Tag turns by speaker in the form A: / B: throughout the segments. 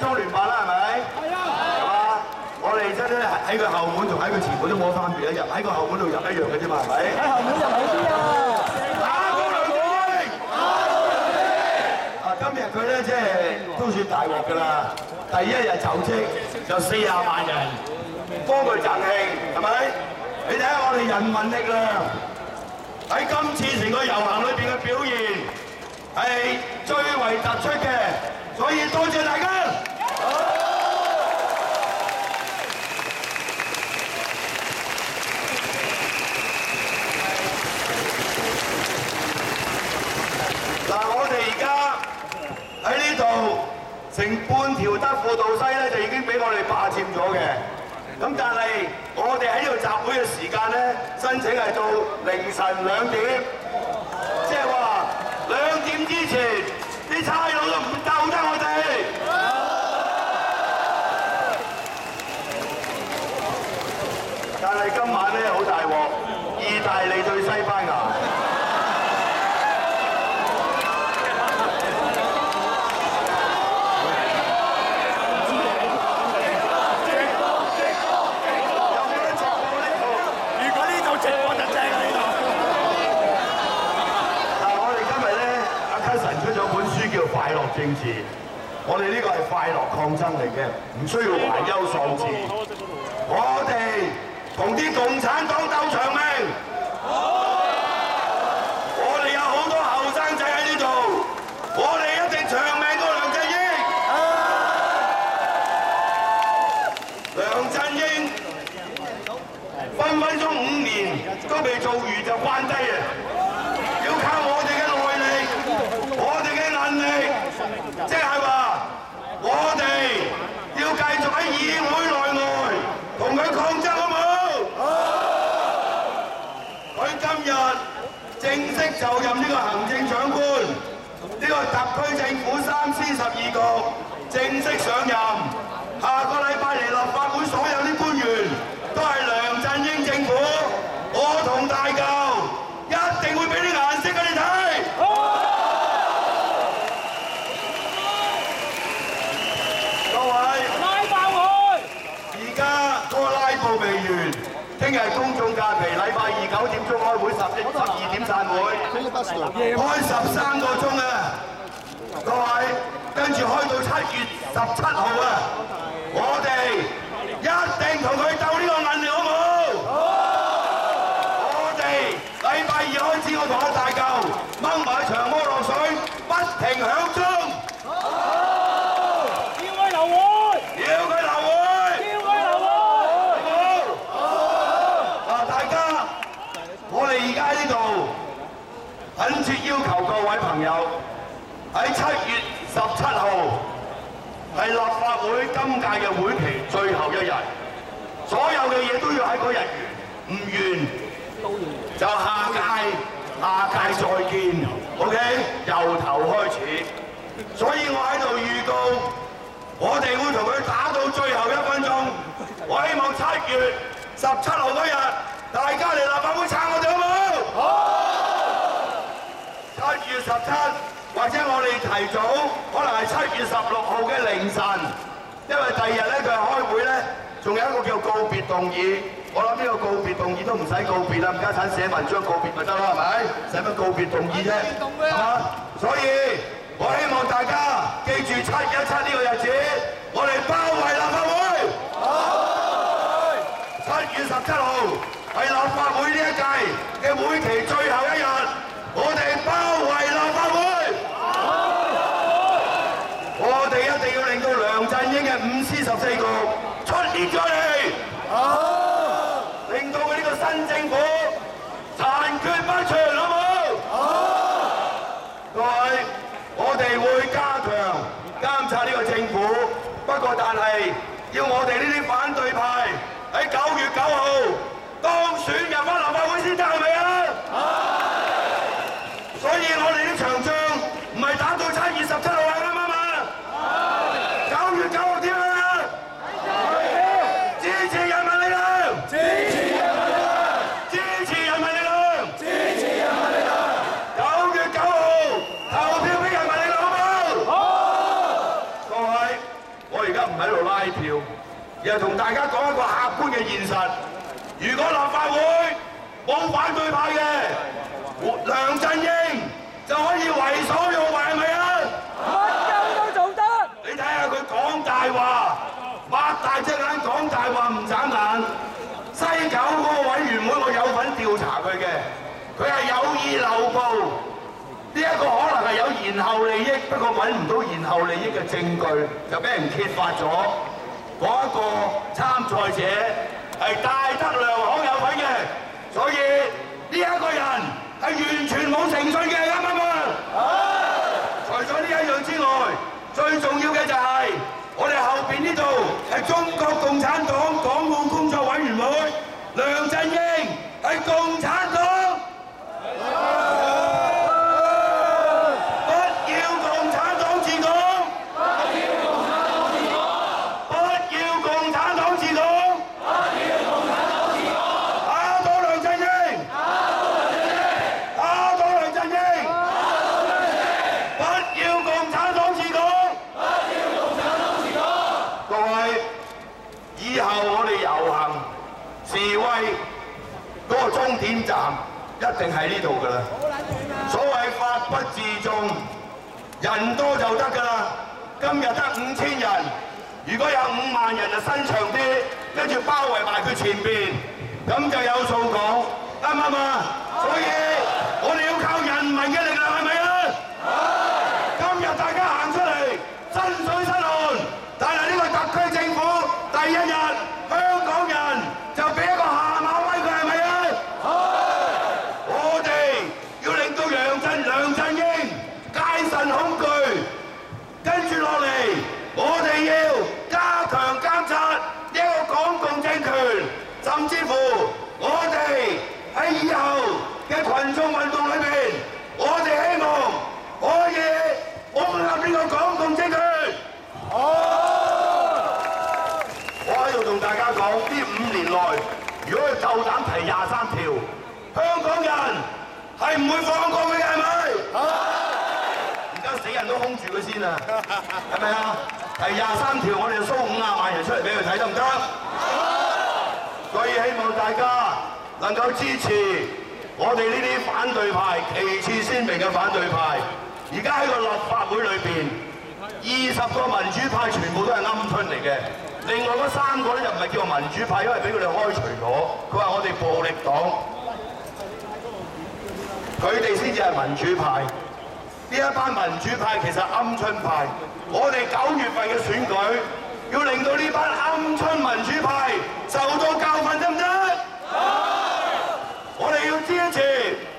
A: 中聯辦啦，係咪？係啊，係嘛？我哋真係喺個後門同喺個前門都冇分別啊！入喺個後門度入一樣嘅啫嘛，係咪？喺後門入好啲啊！打高梁振英！啊，今日佢咧即係都算大鑊㗎啦！第一日就職就40萬人幫佢贈慶，係咪？你睇下我哋人民力量喺今次成個遊行裏邊嘅表現係最為突出嘅，所以多謝大家。嗱，我哋而家喺呢度成半條德輔道西咧，就已經俾我哋霸佔咗嘅。咁但係我哋喺呢度集會嘅時間咧，申請係到凌晨2點，即係話2點之前啲差佬都唔鬥得我哋。但係今晚咧好大鑊，意大利對西班牙。快樂政治，我哋呢個係快樂抗爭嚟嘅，唔需要懷憂喪志。我哋同啲共產黨鬥長命，我哋有好多後生仔喺呢度，我哋一定長命過梁振英。梁振英分分鐘5年都未做完就關低啊！要靠我哋嘅耐力，我哋嘅能力。即係話，我哋要繼續喺議會內外同佢抗爭，好唔好？佢今日正式就任呢個行政長官，呢個特區政府3司12局正式上任。下個禮拜嚟立法會所有啲官員都係梁振英政府，我同大舊一定會俾啲顏色佢哋睇。未完，聽日公眾假期，禮拜2 9點鐘開會，12點散會，開13個鐘啊！各位，跟住開到7月17號啊！我哋一定同佢鬥呢個銀條，好唔好？我哋禮拜2開始，我同阿大舊掹埋長毛落水，不停響鐘。懇切要求各位朋友喺7月17號係立法會今屆嘅會期最後一日，所有嘅嘢都要喺嗰日完，唔完就下屆再見 ，OK？ 由頭開始，所以我喺度預告，我哋會同佢打到最後1分鐘。我希望7月17號嗰日，大家嚟立法會撐我哋，好唔好？好。7月17，或者我哋提早，可能係7月16號嘅凌晨，因為第2日咧佢係開會咧，仲有一個叫告別動議。我諗呢個告別動議都唔使告別啦，唔家產寫文章告別咪得啦，係咪？使乜告別動議啫？係嘛？所以我希望大家記住717呢個日子，我哋包圍立法會。7月17號係立法會呢一屆嘅會期最後一日。我哋包圍立法會，我哋一定要令到梁振英嘅5司14局出現咗嚟，令到佢呢個新政府殘缺不全，好唔好？各位，我哋會加強監察呢個政府，不過但係要我哋呢啲反對派喺9月9號當選入返立法會先得，係咪啊？所以我哋呢場仗唔係打到7月17號啊，啱唔啱啊？9月9號點啊？支持人民力量！支持人民力量！支持人民力量！支持人民力量！9月9號投票俾人民力量，好唔好？好！各位，我唔喺度拉票，而係同大家講一個客觀嘅現實。如果立法會冇反對派嘅，梁振英就可以為所欲為，係咪啊？
B: 乜都做得。
A: 你睇下佢講大話，擘大隻眼講大話唔眨眼。西九嗰個委員會我有份調查佢嘅，佢係有意漏報。呢一個可能係有延後利益，不過揾唔到延後利益嘅證據，就俾人揭發咗。嗰一個參賽者係戴德梁行有份嘅，所以呢一個人係完全冇誠信嘅，啱唔啱啊？除咗呢一樣之外，最重要嘅就係我哋後邊呢度係中國共產黨港澳工作委員會，梁振英係共產黨。終點站一定喺呢度㗎啦！所謂法不自重，人多就得㗎啦。今日得5000人，如果有5萬人就伸長啲，跟住包圍埋佢前邊，咁就有數講，啱唔啱啊？所以我哋要靠人民嘅力量，係咪啊？今日大家行出嚟，身水身汗，但係呢個特區政府第一日，香港人就俾一個下馬威佢，係咪啊？我哋要令到梁振英戒慎恐懼，跟住落嚟，我哋要加強監察呢一個港共政權，甚至乎我哋喺以後嘅群眾運動裏邊，我哋希望可以擁立呢個港共政權。我喺度同大家講，呢5年內，如果佢夠膽提23條，香港人係唔會放過佢嘅，係咪？而家死人都兇住佢先啊，係咪啊？提23條，我哋就蘇50萬人出嚟俾佢睇得唔得？所以希望大家能夠支持我哋呢啲反對派，旗幟鮮明嘅反對派。而家喺個立法會裏邊，20個民主派全部都係鵪鶉嚟嘅。另外嗰3個咧就唔係叫民主派，因為俾佢哋開除咗。佢話我哋暴力黨，佢哋先至係民主派。呢一班民主派其實鵪鶉派。我哋9月份嘅選舉要令到呢班鵪鶉民主派受到教訓，得唔得？我哋要支持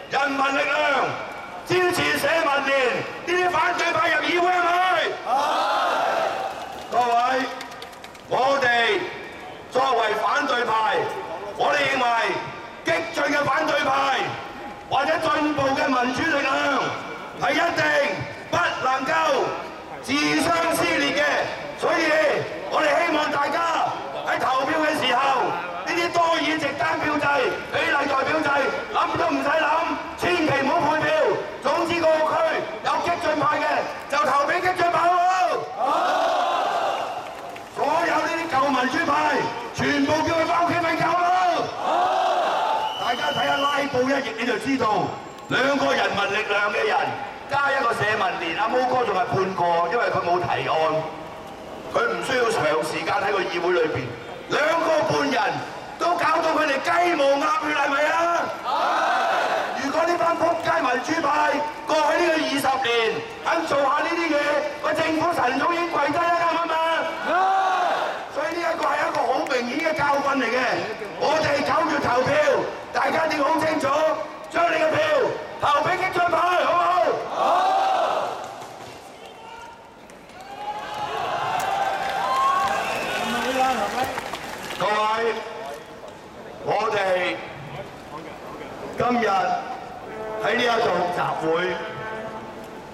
A: 人民力量，支持社民連呢啲反對派入議會，係咪？各位。我哋作為反對派，我哋認為激進嘅反對派或者進步嘅民主力量係一定不能夠自相撕裂嘅，所以我哋希望大家喺投票嘅時候，呢啲多議席單票制、比例代表制，諗都唔使諗，千祈唔好配票。總之個區有激進派嘅，就投俾激進派好。所有呢啲舊民主派，全部叫佢返屋企瞓覺咯！大家睇下拉布一役，你就知道2個人民力量嘅人加一個社民連，阿毛哥仲係判過，因為佢冇提案，佢唔需要長時間喺個議會裏邊，2個半人都搞到佢哋雞毛鴨血，係咪啊？如果呢班仆街民主派過去呢個20年肯做下呢啲嘢，個政府晨早已經跪低啦，啱唔啱啊？所以呢一個係一個好明顯嘅教訓嚟嘅。我哋9月投票，大家一定要好清楚，將你嘅票投俾激進派，好唔好？好。各位，我哋今日喺呢一度集會，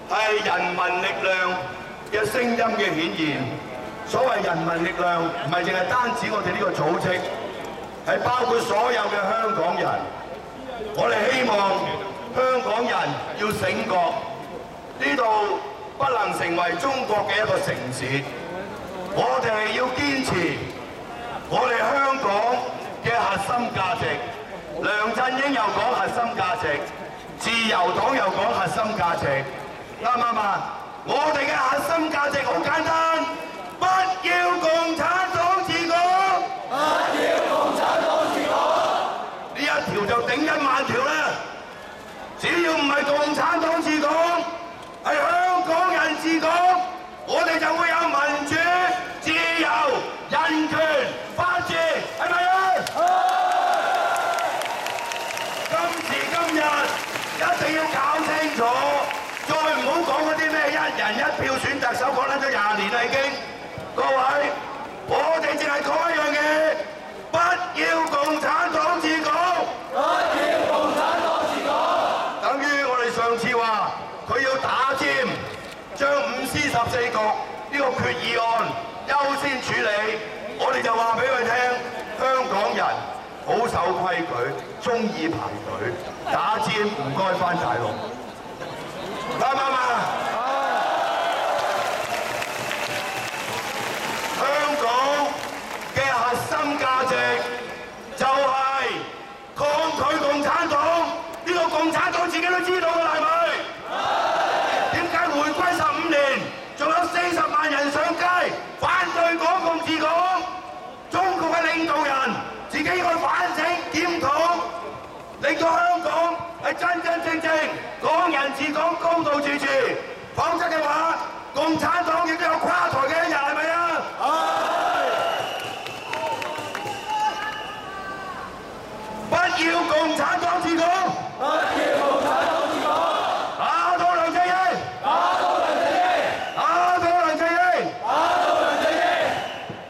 A: 係人民力量嘅聲音嘅顯現。所謂人民力量，唔係淨係單止我哋呢個組織，係包括所有嘅香港人。我哋希望香港人要醒覺，呢度不能成為中國嘅一個城市。我哋要堅持我哋香港嘅核心價值。梁振英又講核心價值，自由黨又講核心價值，啱唔啱啊？我哋嘅核心價值好簡單，不要共產黨治港，不要共產黨治港。呢一條就頂1萬條啦！只要唔係共產黨治港，係香港人治港，我哋就會有民主、自由、人權、法治，係咪啊？今時今日一定要搞清楚，再唔好講嗰啲咩1人1票選特首，講緊咗20年啦已經。各位，我哋淨係講一樣嘢，不要共產黨治港，不要共產黨治港。等於我哋上次話佢要打尖，將5C14局呢個決議案優先處理，我哋就話俾佢聽，香港人好守規矩，中意排隊打尖，唔該返大陸，啱唔啱啊？香港嘅核心價值就係抗拒共產黨，呢個共產黨自己都知道㗎啦，係咪？點解回歸15年仲有40萬人上街反對港共治港？中國嘅領導人自己應該反省檢討，令到香港係真真正正港人治港、高度自治。否則嘅話，共產黨亦都有垮台嘅一日，係咪啊？不要共產黨治港！不要共產黨治港！打倒梁振英！打倒梁振英！打倒梁振英！打倒梁振英！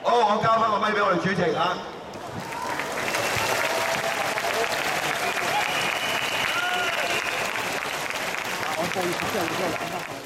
A: 好，我交翻個咪俾我哋主席啊！
B: 我報完之後，你再講翻。